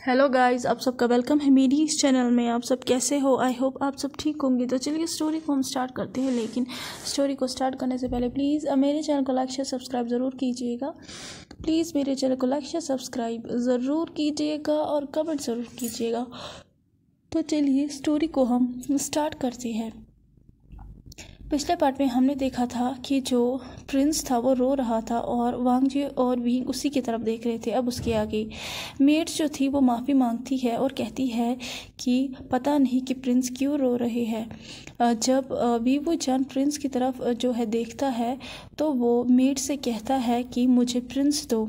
Hello guys, आप सबका welcome है मेरी इस चैनल में। आप सब कैसे हो? आई होप आप सब ठीक होंगे। तो चलिए स्टोरी को हम स्टार्ट करते हैं, लेकिन स्टोरी को स्टार्ट करने से पहले प्लीज़ मेरे चैनल को लाइक शेयर सब्सक्राइब ज़रूर कीजिएगा। प्लीज़ मेरे चैनल को लाइक शेयर सब्सक्राइब ज़रूर कीजिएगा और कमेंट ज़रूर कीजिएगा। तो चलिए स्टोरी को हम स्टार्ट करते हैं। पिछले पार्ट में हमने देखा था कि जो प्रिंस था वो रो रहा था और वांगजी और विंग उसी की तरफ देख रहे थे। अब उसके आगे मेड जो थी वो माफ़ी मांगती है और कहती है कि पता नहीं कि प्रिंस क्यों रो रहे हैं। जब वीवू जान प्रिंस की तरफ जो है देखता है तो वो मेड से कहता है कि मुझे प्रिंस दो।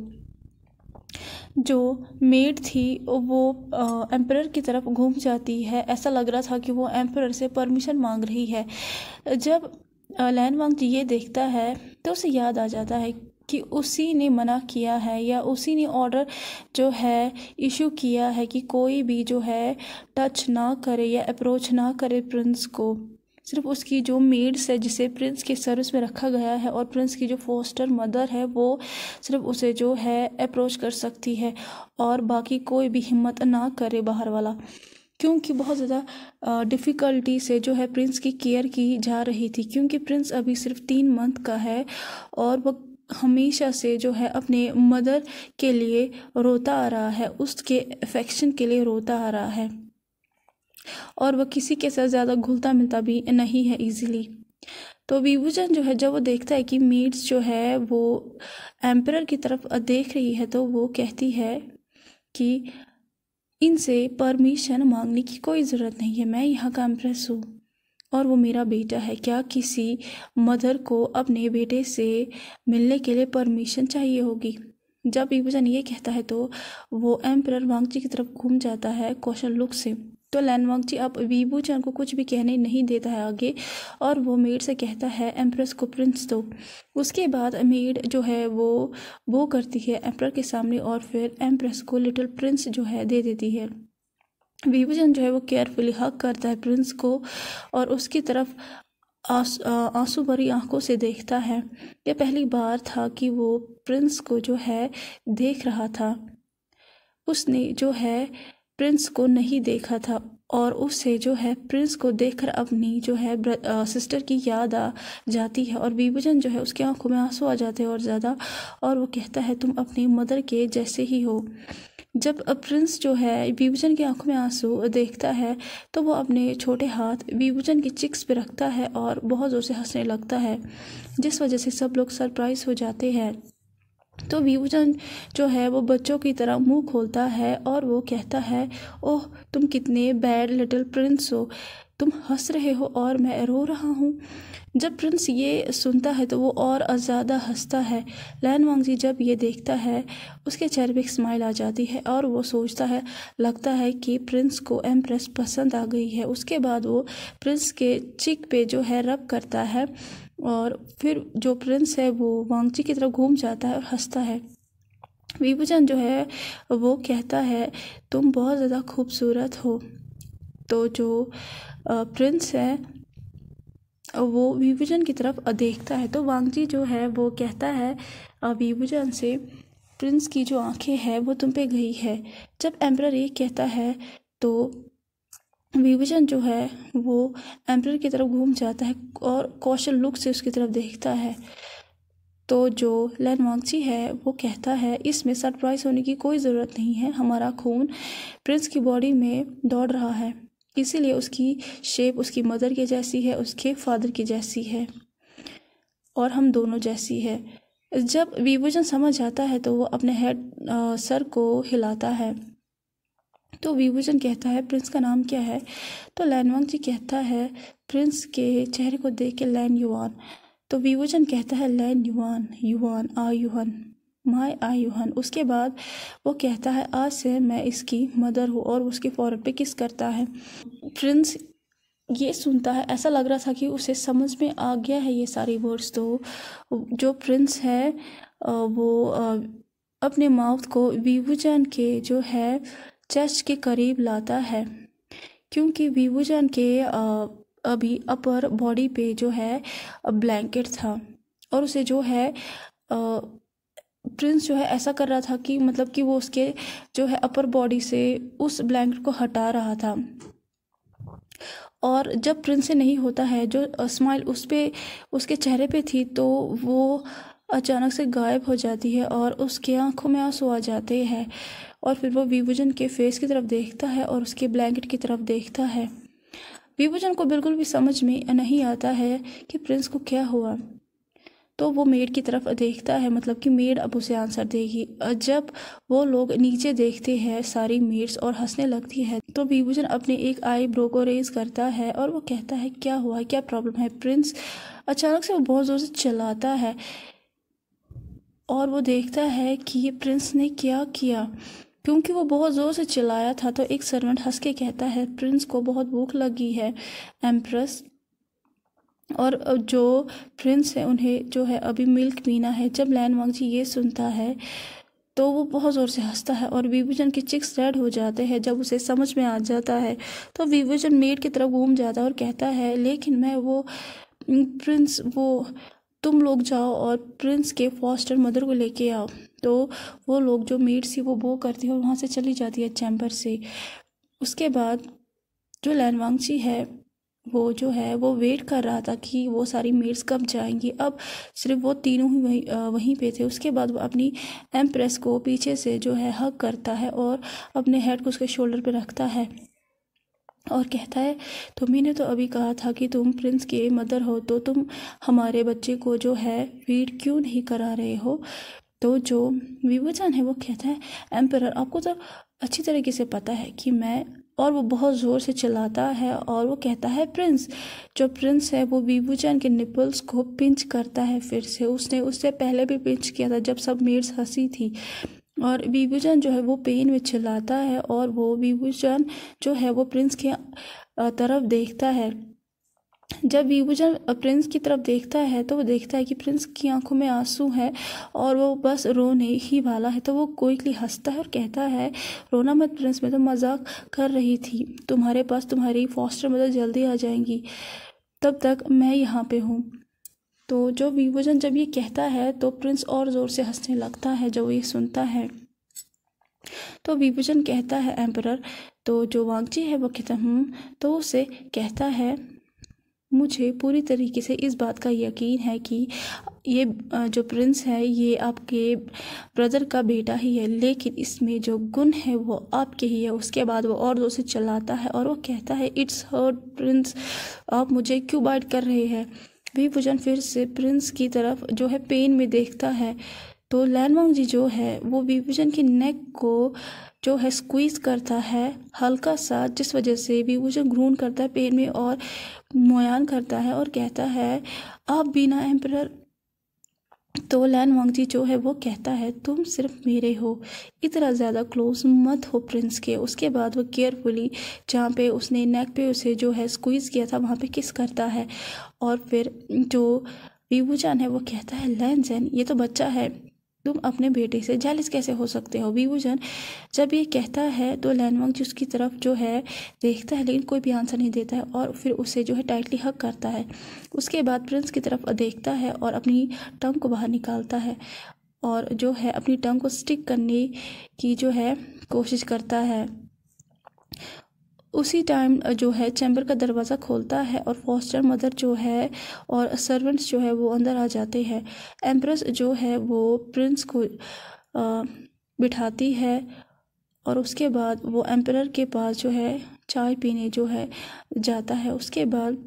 जो मेड थी वो एम्परर की तरफ घूम जाती है। ऐसा लग रहा था कि वो एम्परर से परमिशन मांग रही है। जब लैन वांगजी ये देखता है तो उसे याद आ जाता है कि उसी ने मना किया है या उसी ने ऑर्डर जो है इशू किया है कि कोई भी जो है टच ना करे या अप्रोच ना करे प्रिंस को। सिर्फ उसकी जो मेड्स है जिसे प्रिंस के सर्विस में रखा गया है और प्रिंस की जो फोस्टर मदर है वो सिर्फ उसे जो है अप्रोच कर सकती है और बाकी कोई भी हिम्मत ना करे बाहर वाला, क्योंकि बहुत ज़्यादा डिफ़िकल्टी से जो है प्रिंस की केयर की जा रही थी। क्योंकि प्रिंस अभी सिर्फ 3 मंथ का है और वह हमेशा से जो है अपने मदर के लिए रोता आ रहा है, उसके अफेक्शन के लिए रोता आ रहा है और वह किसी के साथ ज़्यादा घुलता मिलता भी नहीं है इजीली। तो विभूषण जो है जब वो देखता है कि मेड्स जो है वो एम्परर की तरफ देख रही है तो वो कहती है कि इनसे परमिशन मांगने की कोई ज़रूरत नहीं है, मैं यहाँ का एम्प्रेस हूँ और वो मेरा बेटा है। क्या किसी मदर को अपने बेटे से मिलने के लिए परमिशन चाहिए होगी? जब विभूषण ये कहता है तो वो एम्परर वांगजी की तरफ घूम जाता है क्वेश्चन लुक से। तो लैन वांगजी अब विभूषण को कुछ भी कहने नहीं देता है आगे और वो मेड से कहता है एम्प्रेस को प्रिंस दो। उसके बाद मेड जो है वो करती है एम्परर के सामने और फिर एम्प्रेस को लिटिल प्रिंस जो है दे देती है। विभूषण जो है वो केयरफुली हग करता है प्रिंस को और उसकी तरफ आंसू भरी आंखों से देखता है। यह पहली बार था कि वो प्रिंस को जो है देख रहा था। उसने जो है प्रिंस को नहीं देखा था और उसे जो है प्रिंस को देखकर अपनी जो है सिस्टर की याद आ जाती है और विभूषण जो है उसकी आंखों में आंसू आ जाते हैं और ज़्यादा, और वो कहता है तुम अपनी मदर के जैसे ही हो। जब प्रिंस जो है विभूषण की आंखों में आंसू देखता है तो वो अपने छोटे हाथ विभूषण की चिक्स पे रखता है और बहुत ज़ोर से हंसने लगता है, जिस वजह से सब लोग सरप्राइज हो जाते हैं। तो विभूषण जो है वो बच्चों की तरह मुंह खोलता है और वो कहता है ओह तुम कितने बैड लिटिल प्रिंस हो, तुम हंस रहे हो और मैं रो रहा हूँ। जब प्रिंस ये सुनता है तो वो और ज़्यादा हंसता है। लैन वांगजी जब ये देखता है उसके चेहरे पे एक स्माइल आ जाती है और वो सोचता है लगता है कि प्रिंस को एम्प्रेस पसंद आ गई है। उसके बाद वो प्रिंस के चिक पे जो है रब करता है और फिर जो प्रिंस है वो वांगजी की तरफ घूम जाता है और हंसता है। विभूषण जो है वो कहता है तुम बहुत ज़्यादा खूबसूरत हो। तो जो प्रिंस है वो विभूषण की तरफ देखता है तो वांगजी जो है वो कहता है विभूषण से प्रिंस की जो आंखें हैं वो तुम पे गई है। जब एम्परर ये कहता है तो विभूषण जो है वो एम्परर की तरफ घूम जाता है और कौशल लुक से उसकी तरफ देखता है। तो जो लैन वांगजी है वो कहता है इसमें सरप्राइज होने की कोई ज़रूरत नहीं है, हमारा खून प्रिंस की बॉडी में दौड़ रहा है, इसीलिए उसकी शेप उसकी मदर के जैसी है, उसके फादर की जैसी है और हम दोनों जैसी है। जब विभूषण समझ आता है तो वो अपने सर को हिलाता है। तो विभूषण कहता है प्रिंस का नाम क्या है? तो लैन वांगजी कहता है प्रिंस के चेहरे को देख के लैन युआन। तो विभूषण कहता है लैन युआन, युआन आ युहन, माय आ युहन। उसके बाद वो कहता है आज से मैं इसकी मदर हूँ और उसके फॉरहेड पे किस करता है। प्रिंस ये सुनता है, ऐसा लग रहा था कि उसे समझ में आ गया है ये सारी वर्ड्स। तो जो प्रिंस है वो अपने माउथ को विभूषण के जो है चेस्ट के करीब लाता है, क्योंकि विभूषण के अभी अपर बॉडी पे जो है ब्लैंकेट था और उसे जो है प्रिंस जो है ऐसा कर रहा था कि मतलब कि वो उसके जो है अपर बॉडी से उस ब्लैंकेट को हटा रहा था। और जब प्रिंस से नहीं होता है, जो स्माइल उस पे उसके चेहरे पे थी, तो वो अचानक से गायब हो जाती है और उसके आंखों में आंसू आ जाते हैं। और फिर वो विभूजन के फेस की तरफ देखता है और उसके ब्लैंकेट की तरफ देखता है। विभूजन को बिल्कुल भी समझ में नहीं आता है कि प्रिंस को क्या हुआ। तो वो मेड की तरफ देखता है, मतलब कि मेड अब उसे आंसर देगी। जब वो लोग नीचे देखते हैं सारी मेड्स और हंसने लगती है, तो विभूजन अपने एक आईब्रो को रेज करता है और वो कहता है क्या हुआ, क्या प्रॉब्लम है प्रिंस। अचानक से वो बहुत ज़ोर से चिल्लाता है और वो देखता है कि ये प्रिंस ने क्या किया। क्योंकि वो बहुत ज़ोर से चिल्लाया था, तो एक सर्वेंट हंस के कहता है प्रिंस को बहुत भूख लगी है एम्प्रेस, और जो प्रिंस है उन्हें जो है अभी मिल्क पीना है। जब लैन वांगजी ये सुनता है तो वो बहुत ज़ोर से हंसता है और विभूजन के चिक्स रेड हो जाते हैं। जब उसे समझ में आ जाता है तो विभूजन मेड की तरफ घूम जाता है और कहता है लेकिन मैं वो प्रिंस, वो तुम लोग जाओ और प्रिंस के फॉस्टर मदर को लेके आओ। तो वो लोग, जो मेड सी, वो करती है और वहाँ से चली जाती है चैम्बर से। उसके बाद जो लैन वांगची है वो जो है वो वेट कर रहा था कि वो सारी मेड्स कब जाएंगी। अब सिर्फ वो तीनों ही वहीं पे थे। उसके बाद वो अपनी एम्प्रेस को पीछे से जो है हग करता है और अपने हेड को उसके शोल्डर पे रखता है और कहता है तुम्ही ने तो अभी कहा था कि तुम प्रिंस के मदर हो, तो तुम हमारे बच्चे को जो है फीड क्यों नहीं करा रहे हो। तो जो विभूजन है वो कहता है एम्परर, आपको तो अच्छी तरीके से पता है कि मैं, और वो बहुत ज़ोर से चिल्लाता है और वो कहता है प्रिंस। जो प्रिंस है वो विभूजन के निपल्स को पिंच करता है फिर से। उसने उससे पहले भी पिंच किया था जब सब मेड्स हंसी थी। और विभूजन जो है वो पेन में चिल्लाता है और वो विभूजन जो है वो प्रिंस के तरफ देखता है। जब विभूजन प्रिंस की तरफ देखता है तो वो देखता है कि प्रिंस की आंखों में आंसू है और वो बस रोने ही वाला है। तो वो क्विकली हंसता है और कहता है रोना मत प्रिंस, मैं तो मजाक कर रही थी। तुम्हारे पास तुम्हारी फॉस्टर मदर जल्दी आ जाएंगी, तब तक मैं यहाँ पे हूँ। तो जो विभूजन जब ये कहता है तो प्रिंस और ज़ोर से हंसने लगता है जब वो ये सुनता है। तो विभूजन कहता है एम्परर, तो जो वांगची है वो कहता तो उसे कहता है मुझे पूरी तरीके से इस बात का यकीन है कि ये जो प्रिंस है ये आपके ब्रदर का बेटा ही है, लेकिन इसमें जो गुण है वो आपके ही है। उसके बाद वो और जोर से चिल्लाता है और वो कहता है इट्स हर्ट प्रिंस, आप मुझे क्यों बाइट कर रहे हैं। विभूजन फिर से प्रिंस की तरफ जो है पेन में देखता है। तो लैन वांगजी जो है वो विभूजन की नेक को जो है स्क्वीज करता है हल्का सा, जिस वजह से विभूजन घून करता है पेन में और मोयान करता है और कहता है आप बिना एम्परर। तो लैन वांगजी जो है वो कहता है तुम सिर्फ मेरे हो, इतना ज़्यादा क्लोज मत हो प्रिंस के। उसके बाद वो केयरफुली जहाँ पे उसने नेक पे उसे जो है स्क्वीज किया था वहाँ पे किस करता है। और फिर जो विभूजन है वो कहता है लैन जैन, ये तो बच्चा है, तुम अपने बेटे से जेलस कैसे हो सकते हो। विभूजन जब ये कहता है तो लैन वांगजी उसकी तरफ जो है देखता है लेकिन कोई भी आंसर नहीं देता है और फिर उसे जो है टाइटली हग करता है। उसके बाद प्रिंस की तरफ देखता है और अपनी टंग को बाहर निकालता है और जो है अपनी टंग को स्टिक करने की जो है कोशिश करता है। उसी टाइम जो है चैम्बर का दरवाज़ा खोलता है और फॉस्टर मदर जो है और सर्वेंट्स जो है वो अंदर आ जाते हैं। एम्प्रेस जो है वो प्रिंस को बिठाती है और उसके बाद वो एम्परर के पास जो है चाय पीने जो है जाता है। उसके बाद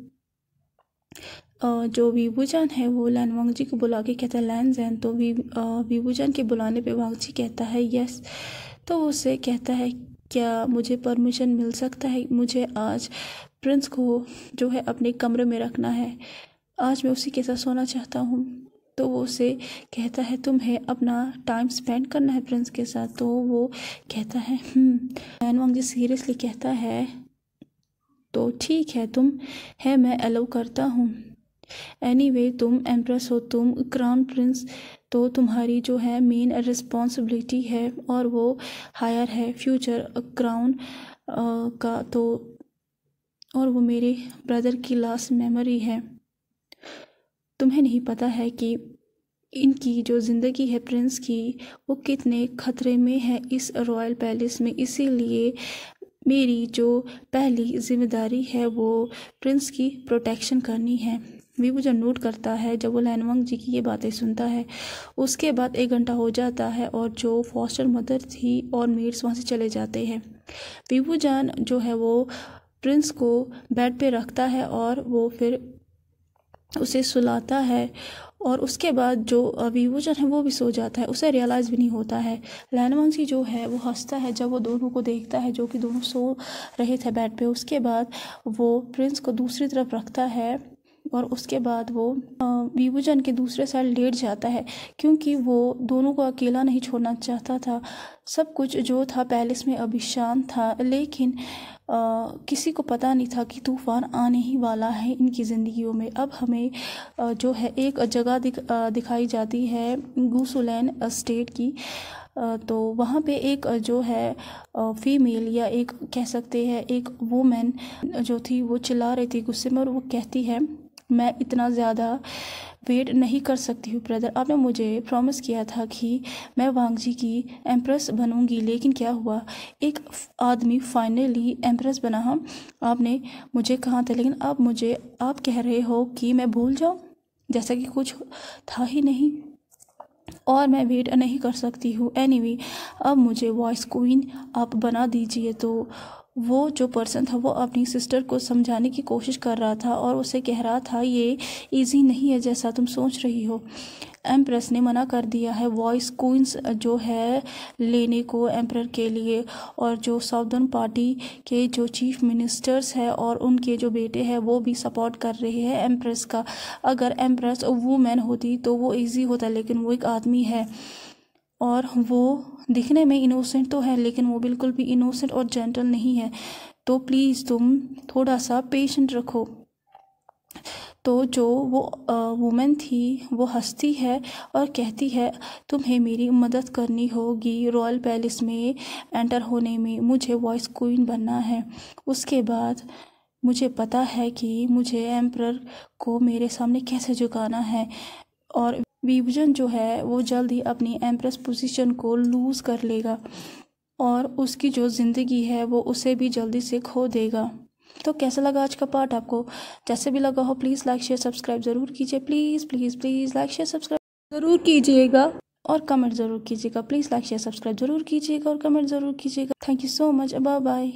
जो विभूजन है वो लैन वांगजी को बुला के कहता है लैन जैन। तो विभूजन के बुलाने पे वांगजी कहता है यस। तो उससे कहता है क्या मुझे परमिशन मिल सकता है, मुझे आज प्रिंस को जो है अपने कमरे में रखना है, आज मैं उसी के साथ सोना चाहता हूँ। तो वो उसे कहता है तुम्हें अपना टाइम स्पेंड करना है प्रिंस के साथ। तो वो कहता है लैन वांगजी सीरियसली कहता है तो ठीक है तुम है मैं अलाउ करता हूँ। एनीवे तुम एम्प्रेस हो, तुम क्राउन प्रिंस, तो तुम्हारी जो है मेन रिस्पॉन्सिबिलिटी है और वो हायर है फ्यूचर क्राउन का। तो और वो मेरे ब्रदर की लास्ट मेमोरी है। तुम्हें नहीं पता है कि इनकी जो ज़िंदगी है प्रिंस की, वो कितने ख़तरे में है इस रॉयल पैलेस में। इसीलिए मेरी जो पहली जिम्मेदारी है वो प्रिंस की प्रोटेक्शन करनी है। विभूचन नोट करता है जब वो लैनवांग जी की ये बातें सुनता है। उसके बाद 1 घंटा हो जाता है और जो फॉस्टर मदर थी और मेड्स वहाँ से चले जाते हैं। विभूचन जो है वो प्रिंस को बेड पे रखता है और वो फिर उसे सुलाता है और उसके बाद जो विभूचन है वो भी सो जाता है। उसे रियलाइज़ भी नहीं होता है। लैनवांग जी जो है वो हंसता है जब वो दोनों को देखता है जो कि दोनों सो रहे थे बेड पे। उसके बाद वो प्रिंस को दूसरी तरफ रखता है और उसके बाद वो विभूचन के दूसरे साइड लेट जाता है क्योंकि वो दोनों को अकेला नहीं छोड़ना चाहता था। सब कुछ जो था पैलेस में अभी शांत था, लेकिन किसी को पता नहीं था कि तूफ़ान आने ही वाला है इनकी ज़िंदगियों में। अब हमें जो है एक जगह दिखाई जाती है गुसुलैन स्टेट की। तो वहाँ पे एक जो है फीमेल या एक कह सकते हैं एक वुमेन जो थी वो चिल्ला रही थी गुस्से में और वो कहती है, मैं इतना ज़्यादा वेट नहीं कर सकती हूँ ब्रदर। आपने मुझे प्रॉमिस किया था कि मैं वांग जी की एम्प्रेस बनूंगी, लेकिन क्या हुआ, एक आदमी फाइनली एम्प्रेस बना। हम आपने मुझे कहा था, लेकिन अब मुझे आप कह रहे हो कि मैं भूल जाऊँ जैसा कि कुछ था ही नहीं और मैं वेट नहीं कर सकती हूँ। एनीवे अब मुझे वॉइस क्वीन आप बना दीजिए। तो वो जो पर्सन था वो अपनी सिस्टर को समझाने की कोशिश कर रहा था और उसे कह रहा था ये इजी नहीं है जैसा तुम सोच रही हो। एम्प्रेस ने मना कर दिया है वॉइस क्वींस जो है लेने को एम्प्रर के लिए, और जो साउदर्न पार्टी के जो चीफ मिनिस्टर्स है और उनके जो बेटे हैं वो भी सपोर्ट कर रहे हैं एम्प्रेस का। अगर एम्प्रेस वुमेन होती तो वो इजी होता, लेकिन वो एक आदमी है और वो दिखने में इनोसेंट तो है लेकिन वो बिल्कुल भी इनोसेंट और जेंटल नहीं है। तो प्लीज़ तुम थोड़ा सा पेशेंट रखो। तो जो वो वुमेन थी वो हंसती है और कहती है, तुम्हें मेरी मदद करनी होगी रॉयल पैलेस में एंटर होने में, मुझे वॉइस क्वीन बनना है। उसके बाद मुझे पता है कि मुझे एम्प्रर को मेरे सामने कैसे झुकाना है और विभूचन जो है वो जल्द ही अपनी एम्प्रेस पोजीशन को लूज़ कर लेगा और उसकी जो ज़िंदगी है वो उसे भी जल्दी से खो देगा। तो कैसा लगा आज का पार्ट आपको? जैसे भी लगा हो प्लीज़ लाइक शेयर सब्सक्राइब ज़रूर कीजिए। Please please please like share subscribe ज़रूर कीजिएगा और कमेंट ज़रूर कीजिएगा। प्लीज़ लाइक शेयर सब्सक्राइब ज़रूर कीजिएगा और कमेंट ज़रूर कीजिएगा। Thank you so much. Bye bye.